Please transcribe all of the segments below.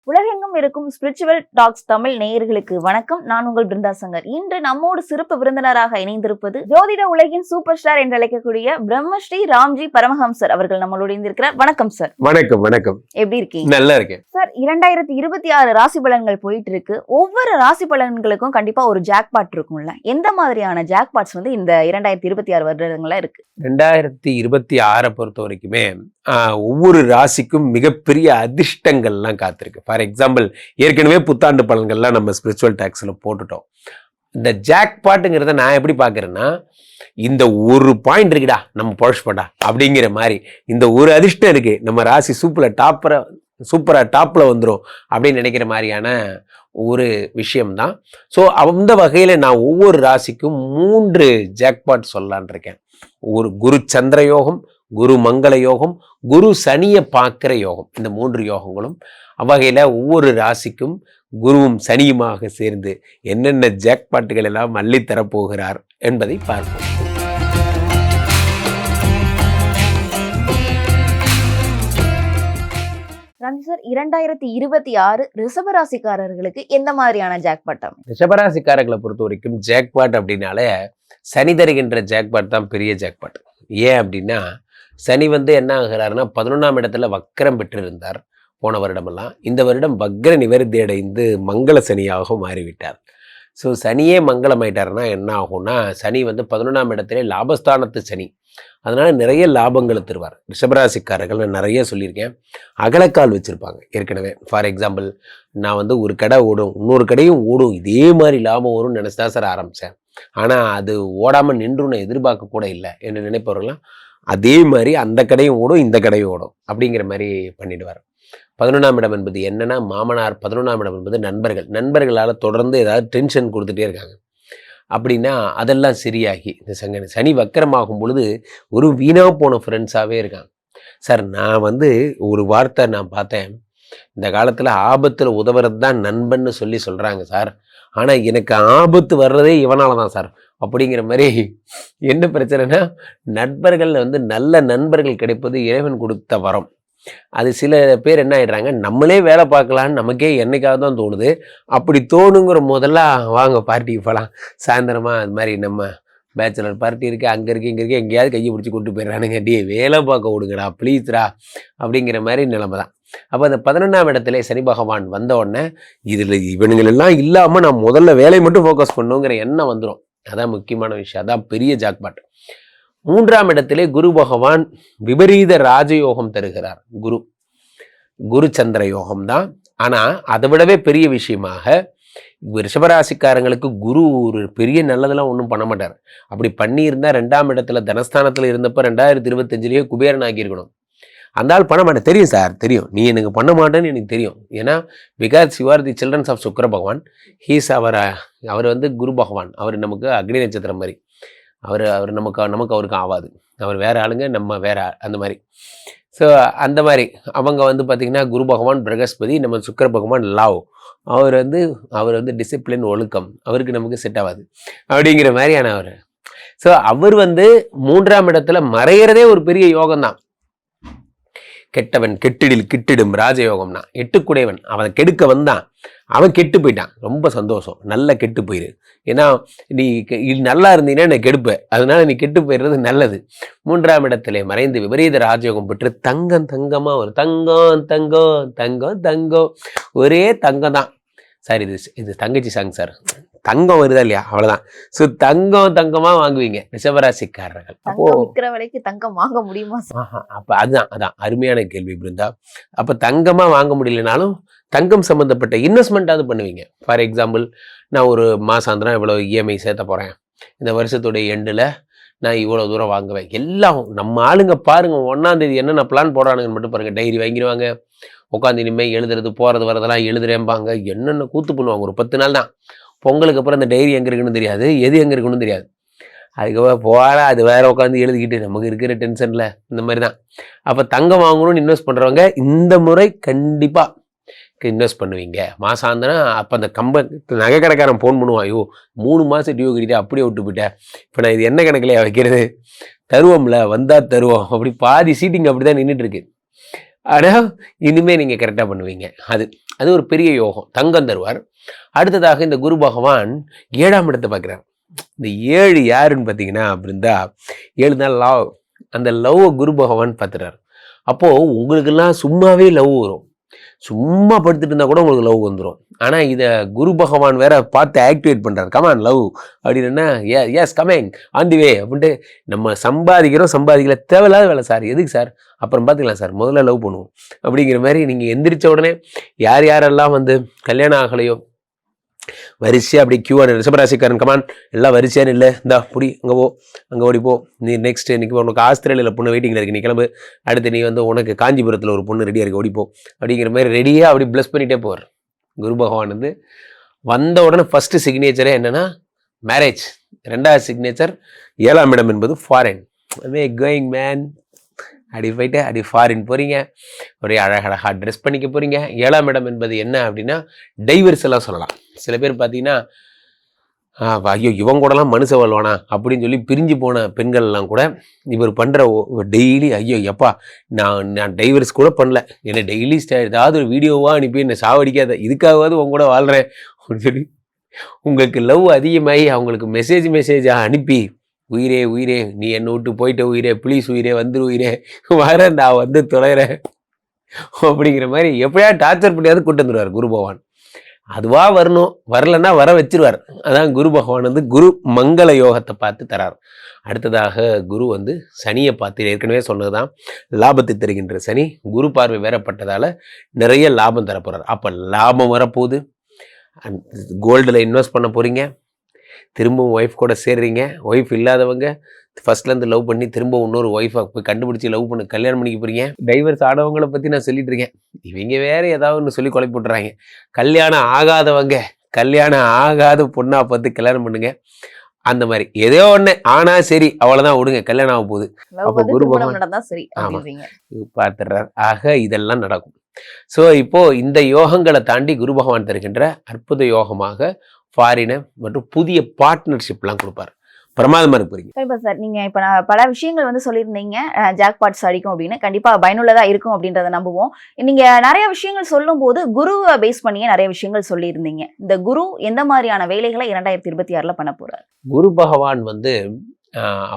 உலகெங்கும் இருக்கும் spiritual tax Tamil நேயர்களுக்கு வணக்கம். நான் உங்கள் பிருந்தா சங்கர். இன்று நம்மோடு சிறப்பு விருந்தினராக இணைந்திருப்பது ஜோதிட உலகின் சூப்பர் ஸ்டார் என்று அழைக்கக்கூடிய பிரம்மஸ்ரீ ராம்ஜி பரமஹம்சர் அவர்கள் நம்மளோட இணைந்திருக்கிறார். வணக்கம் சார். வணக்கம். வணக்கம். எப்படி இருக்கீங்க? நல்லா இருக்கேன் சார். 2026 ராசி பலன்கள் போயிட்டு இருக்கு. ஒவ்வொரு ராசி பலன்களுக்கும் கண்டிப்பா ஒரு ஜாக்பாட் இருக்கும்ல. எந்த மாதிரியான ஜாக்பாட்ஸ் இந்த 2026 வருடங்கள்ல இருக்கு? 2026 பொறுத்த வரைக்குமே ஒவ்வொரு ராசிக்கும் மிகப்பெரிய அதிர்ஷ்டங்கள்லாம் காத்திருக்கு. ஃபார் எக்ஸாம்பிள், ஏற்கனவே புத்தாண்டு பலன்கள்லாம் நம்ம ஸ்பிரிச்சுவல் டாக்ஸில் போட்டுட்டோம். இந்த ஜாக்பாட்டுங்கிறத நான் எப்படி பார்க்குறேன்னா, இந்த ஒரு பாயிண்ட் இருக்குடா நம்ம பொழச்சுப்படா அப்படிங்கிற மாதிரி, இந்த ஒரு அதிர்ஷ்டம் இருக்கு நம்ம ராசி சூப்பராக டாப்பில் வந்துடும் அப்படின்னு நினைக்கிற மாதிரியான ஒரு விஷயம்தான். ஸோ அந்த வகையில் நான் ஒவ்வொரு ராசிக்கும் 3 ஜாக்பாட் சொல்லலான் இருக்கேன். ஒரு குரு சந்திர யோகம், குரு மங்கள யோகம், குரு சனியை பார்க்கிற யோகம். இந்த 3 யோகங்களும் அவ்வகையில் ஒவ்வொரு ராசிக்கும் குருவும் சனியுமாக சேர்ந்து என்னென்ன ஜாக்பாட்டுகள் எல்லாம் அள்ளி தரப்போகிறார் என்பதை பார்ப்போம். ராம்ஜி சார், 2026 ரிஷபராசிக்காரர்களுக்கு எந்த மாதிரியான ஜாக்பாட்? ரிஷபராசிக்காரர்களை பொறுத்த வரைக்கும் ஜாக்பாட் அப்படின்னாலே சனி தருகின்ற ஜாக்பாட் தான் பெரிய ஜாக்பாட். ஏன் அப்படின்னா, சனி என்ன ஆகிறாருன்னா 11ஆம் இடத்துல வக்கரம் பெற்றிருந்தார் போன வருடமெல்லாம். இந்த வருடம் வக்ர நிவர்த்தி அடைந்து மங்கள சனியாக மாறிவிட்டார். ஸோ சனியே மங்களமாயிட்டாருன்னா என்ன ஆகும்னா, சனி 11ஆம் இடத்துல லாபஸ்தானத்து சனி, அதனால நிறைய லாபங்களை தருவார். ரிஷபராசிக்காரர்கள் நான் நிறைய சொல்லியிருக்கேன், அகலக்கால் வச்சுருப்பாங்க ஏற்கனவே. ஃபார் எக்ஸாம்பிள், நான் ஒரு கடை ஓடும், இன்னொரு கடையும் ஓடும், இதே மாதிரி லாபம் வரும்னு நினச்சி தான் சார் ஆரம்பித்தேன். ஆனால் அது ஓடாமல் நின்று நான் எதிர்பார்க்க கூட இல்லை என்று நினைப்பவர்கள்லாம் அதே மாதிரி அந்த கடையும் ஓடும், இந்த கடையும் ஓடும் அப்படிங்கிற மாதிரி பண்ணிடுவார். 11ஆம் இடம் என்பது என்னன்னா மாமனார். 11ஆம் இடம் என்பது நண்பர்களால் தொடர்ந்து ஏதாவது டென்ஷன் கொடுத்துட்டே இருக்காங்க அப்படின்னா அதெல்லாம் சரியாகி இந்த சனி வக்கரமாகும் பொழுது ஒரு வீணா போன ஃப்ரெண்ட்ஸாகவே இருக்காங்க. சார், நான் ஒரு வார்த்தை நான் பார்த்தேன், இந்த காலத்தில் ஆபத்தில் உதவுறது தான் நண்பன்னு சொல்கிறாங்க சார், ஆனால் எனக்கு ஆபத்து வர்றதே இவனால தான் சார் அப்படிங்கிற மாதிரி. என்ன பிரச்சனைனா, நண்பர்கள் நல்ல நண்பர்கள் கிடைப்பது இறைவன் கொடுத்த வரம். அது சில பேர் என்ன ஆயிடுறாங்க, நம்மளே வேலை பார்க்கலான்னு நமக்கே என்னைக்காவது தான் தோணுது. அப்படி தோணுங்கிற முதல்ல வாங்க பார்ட்டிக்கு போகலாம், சாயந்தரமாக அது மாதிரி நம்ம பேச்சுலர் பார்ட்டி இருக்குது, அங்கே இருக்குது இங்கே இருக்குது, எங்கேயாவது கையை பிடிச்சி கொண்டு போயிடுறானுங்க, வேலை பார்க்க விடுங்கடா ப்ளீஸ்ரா அப்படிங்கிற மாதிரி நிலைமை தான். அப்போ அந்த 11ஆம் இடத்துல சனி பகவான் வந்த உடனே இதில் இவனுங்களெல்லாம் இல்லாமல் நான் முதல்ல வேலையை மட்டும் ஃபோக்கஸ் பண்ணுங்கிற எண்ணம் வந்துடும். அதான் முக்கியமான விஷயம், அதான் பெரிய ஜாக்பாட். 3ஆம் இடத்திலே குரு பகவான் விபரீத ராஜயோகம் தருகிறார். குரு சந்திர யோகம் தான். ஆனால் அதை விடவே பெரிய விஷயமாக ரிஷபராசிக்காரங்களுக்கு குரு ஒரு பெரிய நல்லதெல்லாம் ஒன்றும் பண்ண மாட்டார். அப்படி பண்ணியிருந்தால் 2ஆம் இடத்துல தனஸ்தானத்தில் இருந்தப்போ 2025 குபேரன் ஆகியிருக்கணும். அந்த ஆள் பண்ண மாட்டேன், தெரியும் சார், தெரியும், நீ எனக்கு பண்ண மாட்டேன்னு எனக்கு தெரியும். ஏன்னா because you are the children's of Shukra Bhagavan. He's அவர் குரு பகவான். அவர் நமக்கு அக்னி நட்சத்திரம் மாதிரி. அவர் நமக்கு அவருக்கு ஆகாது. அவர் வேற ஆளுங்க, நம்ம வேற அந்த மாதிரி. ஸோ அந்த மாதிரி அவங்க பார்த்திங்கன்னா குரு பகவான் பிரகஸ்பதி, நம்ம சுக்கிர பகவான் லாவ். அவர் டிசிப்ளின் ஒழுக்கம், அவருக்கு நமக்கு செட் ஆகாது அப்படிங்கிற மாதிரியான அவர். ஸோ அவர் 3ஆம் இடத்துல மறைகிறதே ஒரு பெரிய யோகம்தான். கெட்டவன் கிட்டிடும் ராஜயோகம்னா, எட்டுக்குடையவன் அவன் கெடுக்க வந்தான், அவன் கெட்டு போயிட்டான், ரொம்ப சந்தோஷம், நல்லா கெட்டு போயிரு. ஏன்னா நீ நல்லா இருந்தீங்கன்னா நான் கெடுப்பேன், அதனால நீ கெட்டு போயிடுறது நல்லது. 3ஆம் இடத்திலே மறைந்து விபரீத ராஜயோகம் பெற்று தங்கமா ஒரு தங்கம் ஒரே தங்கம் தான் சார். இது தங்கச்சி சாங் சார், தங்கம் வருதா இல்லையா, அவ்வளவுதான். ஸோ தங்கமா வாங்குவீங்க ரிஷபராசிக்காரர்கள். தங்கம் வாங்க முடியுமா? அப்ப அதான் அருமையான கேள்வி பிருந்தா. அப்ப தங்கமா வாங்க முடியலனாலும் தங்கம் சம்பந்தப்பட்ட இன்வெஸ்ட்மெண்ட்டாவது பண்ணுவீங்க. ஃபார் எக்ஸாம்பிள், நான் ஒரு மாசாந்திரம் இவ்வளோ இஎம்ஐ சேர்த்த போறேன், இந்த வருஷத்துடைய எண்டில் நான் இவ்வளோ தூரம் வாங்குவேன். எல்லாம் நம்ம ஆளுங்க பாருங்க, 1ஆம் தேதி என்னென்ன பிளான் போடுறானுங்கன்னு மட்டும் பாருங்க. டைரி வாங்கிடுவாங்க, உட்காந்து இனிமேல் எழுதுறது போறது வரதெல்லாம் எழுதுறேம்பாங்க, என்னென்ன கூத்து பண்ணுவாங்க. ஒரு 10 நாள் தான். பொங்கலுக்கு அப்புறம் அந்த டைரி எங்கே இருக்குன்னு தெரியாது, எது எங்கே இருக்குன்னு தெரியாது. அதுக்கப்புறம் போகல, அது வேற உட்காந்து எழுதிக்கிட்டு நமக்கு இருக்கிற டென்ஷனில் இந்த மாதிரி தான். அப்போ தங்கம் வாங்கணும்னு இன்வெஸ்ட் பண்ணுறவங்க இந்த முறை கண்டிப்பாக இன்வெஸ்ட் பண்ணுவீங்க மாசாந்திரம். அப்போ அந்த நகை கடைக்காரன் ஃபோன் பண்ணுவான், ஐயோ 3 மாதம் டியூ கட்டிட்டு அப்படியே விட்டு போயிட்டேன், இப்போ நான் இது என்ன கணக்கிலையா வைக்கிறது, தருவோம்ல வந்தால் தருவோம், அப்படி பாதி சீட்டிங் அப்படி தான் நின்றுட்டுருக்கு. ஆனால் இனிமேல் நீங்கள் கரெக்டாக பண்ணுவீங்க. அது அது ஒரு பெரிய யோகம், தங்கம் தருவார். அடுத்ததாக இந்த குரு பகவான் 7ஆம் இடத்தை பார்க்குறார். இந்த 7 யாருன்னு பார்த்தீங்கன்னா அப்படின்னா 7 தான் லவ். அந்த லவ்வை குரு பகவான் பார்த்துறாரு. அப்போது உங்களுக்கெல்லாம் சும்மாவே லவ் வரும், சும்மா படுத்துட்டு இருந்தால் கூட உங்களுக்கு லவ் வந்துடும். ஆனால் இதை குரு பகவான் வேற பார்த்து ஆக்டிவேட் பண்ணுறாரு. கமான் லவ் அப்படின்னா எஸ் கமிங் ஆன் தி வே அப்படின்ட்டு. நம்ம சம்பாதிக்கல, தேவையில்லாத வேலை சார், எதுக்கு சார், அப்புறம் பார்த்துக்கலாம் சார், முதல்ல லவ் பண்ணுவோம் அப்படிங்கிற மாதிரி நீங்கள் எந்திரிச்ச உடனே யாரெல்லாம் வந்து கல்யாணம் ஆகலையோ வரிசையாக அப்படி கியூஆர் ரிஷபராசிக்காரன் கமான் எல்லாம் வரிசையானு இல்லை, இந்தா புடி அங்கே ஓடிப்போ, நீ நெக்ஸ்ட் இன்னைக்கு உனக்கு ஆஸ்திரேலியாவில் பொண்ணு வெயிட்டிங்கில் இருக்கு, நீ கிளம்பு, அடுத்து நீ வந்து உனக்கு காஞ்சிபுரத்தில் ஒரு பொண்ணு ரெடியாக இருக்கு, ஓடிப்போ அப்படிங்கிற மாதிரி ரெடியாக அப்படி ப்ளஸ் பண்ணிகிட்டே போவார். குரு பகவான் வந்து வந்த உடனே ஃபஸ்ட்டு சிக்னேச்சரே என்னென்னா மேரேஜ், 2வது சிக்னேச்சர் 7ஆம் இடம் என்பது ஃபாரின். கோயிங் மேன், அப்படி போயிட்டு அப்படி ஃபாரின் போகிறீங்க, ஒரே அழகழகாக ட்ரெஸ் பண்ணிக்க போகிறீங்க. 7ஆம் இடம் என்பது என்ன அப்படின்னா டைவர்ஸ் எல்லாம் சொல்லலாம். சில பேர் பார்த்தீங்கன்னா ஐயோ இவங்க கூடலாம் மனுஷ வாழ்வானா அப்படின்னு சொல்லி பிரிஞ்சு போன பெண்கள்லாம் கூட இவர் பண்ணுற டெய்லி ஐயோ எப்பா நான் டைவர்ஸ் கூட பண்ணல, என்னை டெய்லி ஏதாவது ஒரு வீடியோவாக அனுப்பி என்னை சாவடிக்காத, இதுக்காகவாவது உங்க கூட வாழ்கிறேன் அப்படின்னு சொல்லி உங்களுக்கு லவ் அதிகமாகி அவங்களுக்கு மெசேஜாக அனுப்பி உயிரே உயிரே நீ என்னை விட்டு போயிட்ட உயிரே, ப்ளீஸ் உயிரே வந்துரு உயிரே, வர நான் வந்து தொலைகிறேன் அப்படிங்கிற மாதிரி எப்படியா டார்ச்சர் பண்ணியாவது கூட்டு வந்துடுவார் குரு பகவான். அதுவாக வரணும், வரலன்னா வர வச்சிருவார். அதான் குரு பகவான் வந்து குரு மங்கள யோகத்தை பார்த்து தரார். அடுத்ததாக குரு வந்து சனியை பார்த்து, ஏற்கனவே சொன்னதுதான் லாபத்தை தருகின்ற சனி, குரு பார்வை வேறப்பட்டதால் நிறைய லாபம் தரப்போகிறார். அப்போ லாபம் வரப்போகுது, கோல்டில் இன்வெஸ்ட் பண்ண போகிறீங்க, திரும்பவும் ஒய்ஃப் கூட சேர்றீங்க. ஒய்ஃப் இல்லாதவங்க ஃபர்ஸ்ட்லேருந்து லவ் பண்ணி திரும்ப இன்னொரு ஒய்ஃபை போய் கண்டுபிடிச்சி லவ் பண்ணி கல்யாணம் பண்ணிக்க போகிறீங்க. டைவர்ஸ் ஆனவங்களை பற்றி நான் சொல்லிட்டு இருக்கேன், இவங்க வேறு ஏதாவது ஒன்று சொல்லி கொலை போட்டுறாங்க. கல்யாணம் ஆகாத பொண்ணா பார்த்து கல்யாணம் பண்ணுங்க. அந்த மாதிரி ஏதோ ஒன்று ஆனால் சரி அவ்வளோதான் விடுங்க, கல்யாணம் ஆக போகுது. அப்போ குரு பகவான் பார்த்துடுறார். ஆக இதெல்லாம் நடக்கும். ஸோ இப்போ இந்த யோகங்களை தாண்டி குரு பகவான் தருகின்ற அற்புத யோகமாக ஃபாரினர் மற்றும் புதிய பார்ட்னர்ஷிப்லாம் கொடுப்பார். பிரமாதமாக இருப்பீங்க. கண்டிப்பாக சார், நீங்கள் இப்போ நான் பல விஷயங்கள் வந்து சொல்லியிருந்தீங்க, ஜாக்பாட்ஸ் அடிக்கும் அப்படின்னு. கண்டிப்பாக பயனுள்ளதாக இருக்கும் அப்படின்றத நம்புவோம். நீங்கள் நிறைய விஷயங்கள் சொல்லும் போது குருவை பேஸ் பண்ணியே நிறைய விஷயங்கள் சொல்லியிருந்தீங்க. இந்த குரு எந்த மாதிரியான வேலைகளை 2026 பண்ண போறார்? குரு பகவான் வந்து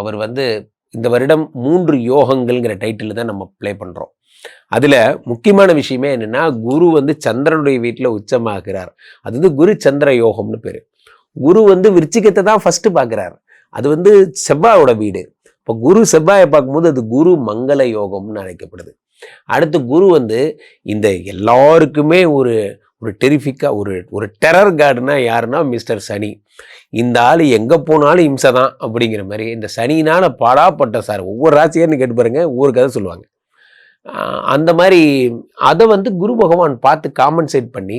அவர் வந்து இந்த வருடம் 3 யோகங்கள்ங்கிற டைட்டில் தான் நம்ம ப்ளே பண்ணுறோம். அதில் முக்கியமான விஷயமே என்னென்னா குரு வந்து சந்திரனுடைய வீட்டில் உச்சமாகிறார். அது வந்து குரு சந்திர யோகம்னு பேர். குரு வந்து விருச்சிகத்தை தான் ஃபஸ்ட்டு பார்க்குறாரு, அது வந்து செவ்வாயோட வீடு. இப்போ குரு செவ்வாயை பார்க்கும்போது அது குரு மங்கள யோகம்னு அழைக்கப்படுது. அடுத்து குரு வந்து இந்த எல்லாருக்குமே ஒரு டெரிஃபிக்காக ஒரு டெரர் கார்டுனா யாருன்னா மிஸ்டர் சனி. இந்த ஆள் எங்கே போனாலும் இம்சை தான் அப்படிங்கிற மாதிரி இந்த சனினால் பாடாப்பட்ட சார், ஒவ்வொரு ராசியார்னு கேட்டு பாருங்க, ஒவ்வொரு கதை சொல்லுவாங்க. அந்த மாதிரி அதை வந்து குரு பகவான் பார்த்து காம்பன்சேட் பண்ணி,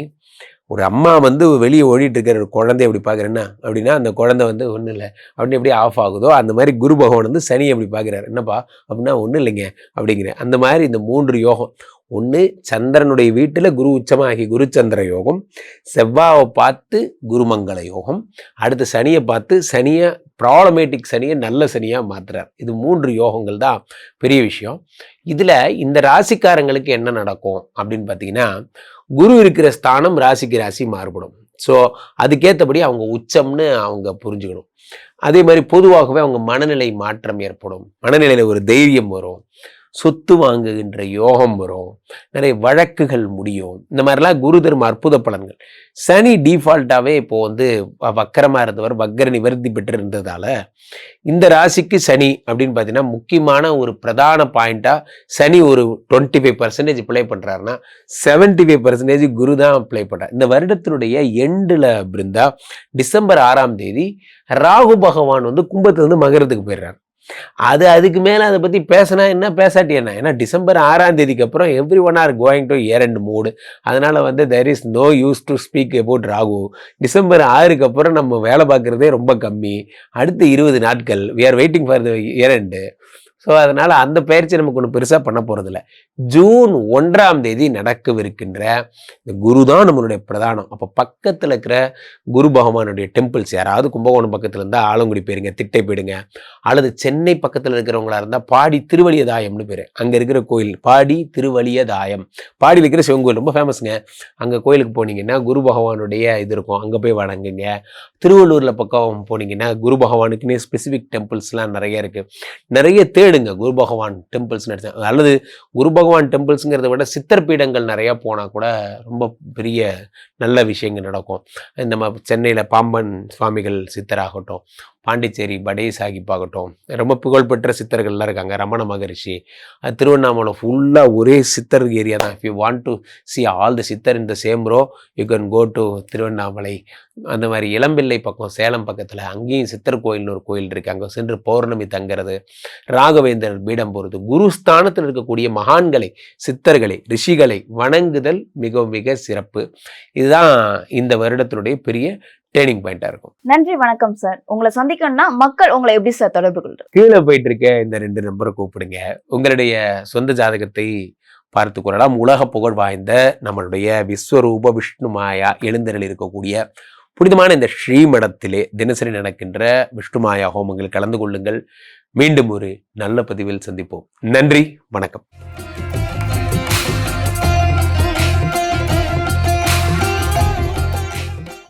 ஒரு அம்மா வந்து வெளியே ஓடிட்டு இருக்கிற ஒரு குழந்தை எப்படி பார்க்குறேன்னா அப்படின்னா அந்த குழந்தை வந்து ஒன்றும் இல்லை அப்படின்னு எப்படி ஆஃப் ஆகுதோ அந்த மாதிரி குரு பகவான் வந்து சனி எப்படி பார்க்குறாரு, என்னப்பா அப்படின்னா ஒன்றும் இல்லைங்க அப்படிங்கிற. அந்த மாதிரி இந்த 3 யோகம், ஒன்று சந்திரனுடைய வீட்டில் குரு உச்சமாகி குரு சந்திர யோகம், செவ்வாயை பார்த்து குருமங்கள யோகம், அடுத்து சனியை பார்த்து சனியை ப்ராப்ளமேட்டிக் சனியை நல்ல சனியாக மாற்றுறார். இது 3 யோகங்கள் தான் பெரிய விஷயம். இதில் இந்த ராசிக்காரங்களுக்கு என்ன நடக்கும் அப்படின்னு பார்த்தீங்கன்னா, குரு இருக்கிற ஸ்தானம் ராசிக்கு ராசி மாறுபடும். ஸோ அதுக்கேற்றபடி அவங்க உச்சம்னு அவங்க புரிஞ்சுக்கணும். அதே மாதிரி பொதுவாகவே அவங்க மனநிலை மாற்றம் ஏற்படும், மனநிலையில் ஒரு தைரியம் வரும், சொத்து வாங்குகின்ற யோகம் வரும், நிறைய வழக்குகள் முடியும். இந்த மாதிரிலாம் குரு தரும் அற்புத பலன்கள். சனி டிஃபால்ட்டாகவே இப்போ வந்து வக்கரமாக இருந்தவர் வக்கர நிவர்த்தி பெற்று இருந்ததால் இந்த ராசிக்கு சனி அப்படின்னு பார்த்தீங்கன்னா முக்கியமான ஒரு பிரதான பாயிண்ட்டாக சனி ஒரு 25% ப்ளே பண்ணுறாருன்னா 75% குரு தான் ப்ளே பண்ணுறார். இந்த வருடத்தினுடைய எண்டில் பிருந்தா டிசம்பர் 6ஆம் தேதி ராகு பகவான் வந்து கும்பத்துலேருந்து மகரத்துக்கு போயிடுறார். அதுக்கு மேலே அதை பற்றி பேசினா என்ன பேசாட்டி என்ன, ஏன்னா டிசம்பர் 6ஆம் தேதிக்கு அப்புறம் every one are going to year end mood. அதனால் வந்து there is no use to speak about Rahu. டிசம்பர் 6க்கு அப்புறம் நம்ம வேலை பார்க்குறதே ரொம்ப கம்மி. அடுத்து 20 நாட்கள் we are waiting for the year end. So அதனால அந்த பயிற்சி நமக்கு ஒன்றும் பெருசாக பண்ண போறதில்ல. ஜூன் 1 நடக்கவிருக்கின்ற இந்த குரு தான் நம்மளுடைய பிரதானம். அப்போ பக்கத்தில் இருக்கிற குரு பகவானுடைய டெம்பிள்ஸ், யாராவது கும்பகோணம் பக்கத்தில் இருந்தால் ஆலங்குடி போயிருங்க, திட்டை போயிடுங்க. அல்லது சென்னை பக்கத்தில் இருக்கிறவங்களா இருந்தால் பாடி திருவலியதாயம்னு பேர், அங்கே இருக்கிற கோயில் பாடி திருவலியதாயம். பாடியில் இருக்கிற சிவன் கோயில் ரொம்ப ஃபேமஸுங்க. அங்கே கோயிலுக்கு போனீங்கன்னா குரு பகவானுடைய இது இருக்கும், அங்கே போய் வணங்குங்க. திருவள்ளூரில் பக்கம் போனீங்கன்னா குரு பகவானுக்குன்னே ஸ்பெசிஃபிக் டெம்பிள்ஸ்லாம் நிறைய இருக்குது. நிறைய தேடுங்க குரு பகவான் டெம்பிள்ஸ், அல்லது குரு பகவான் டெம்பிள்ஸுங்கிறத விட சித்தர் பீடங்கள் நிறையா போனால் கூட ரொம்ப பெரிய நல்ல விஷயங்கள் நடக்கும். நம்ம சென்னையில் பாம்பன் சுவாமிகள் சித்தராகட்டும், பாண்டிச்சேரி படே சாஹிப் ஆகட்டும், ரொம்ப புகழ்பெற்ற சித்தர்கள்லாம் இருக்காங்க. ரமண மகரிஷி. திருவண்ணாமலை ஃபுல்லாக ஒரே சித்தர் ஏரியா தான். If you want to see all the siddhar in the same row you can go to Tiruvannamalai. அந்த மாதிரி இளம்பிள்ளை பக்கம் சேலம் பக்கத்தில் அங்கேயும் சித்தர் கோயில்னு ஒரு கோயில் இருக்குது, அங்கே சென்று பௌர்ணமி தங்கிறது, ராகவேந்தர் பீடம் போகிறது. குருஸ்தானத்தில் இருக்கக்கூடிய மகான்களை, சித்தர்களை, ரிஷிகளை வணங்குதல் மிக மிக சிறப்பு. இதுதான் இந்த வருடத்தினுடைய பெரிய டேர்னிங் பாயிண்டா இருக்கும். நன்றி, வணக்கம் சார். உங்களை சந்திக்கணும்னா மக்கள் உங்களை எப்படி சார் தொடர்பு கொள்றது? கீழே போயிட்டு இருக்க இந்த 2 நம்பரை கூப்பிடுங்க. உங்களுடைய சொந்த ஜாதகத்தை பார்த்து கொள்ளலாம். உலக புகழ் வாய்ந்த நம்மளுடைய விஸ்வரூப விஷ்ணு மாயா எழுந்தருள் இருக்கக்கூடிய புனிதமான இந்த ஸ்ரீமடத்திலே தினசரி நடக்கின்ற விஷ்ணு மாயா ஹோமங்கள் கலந்து கொள்ளுங்கள். மீண்டும் ஒரு நல்ல பதிவில் சந்திப்போம். நன்றி, வணக்கம்.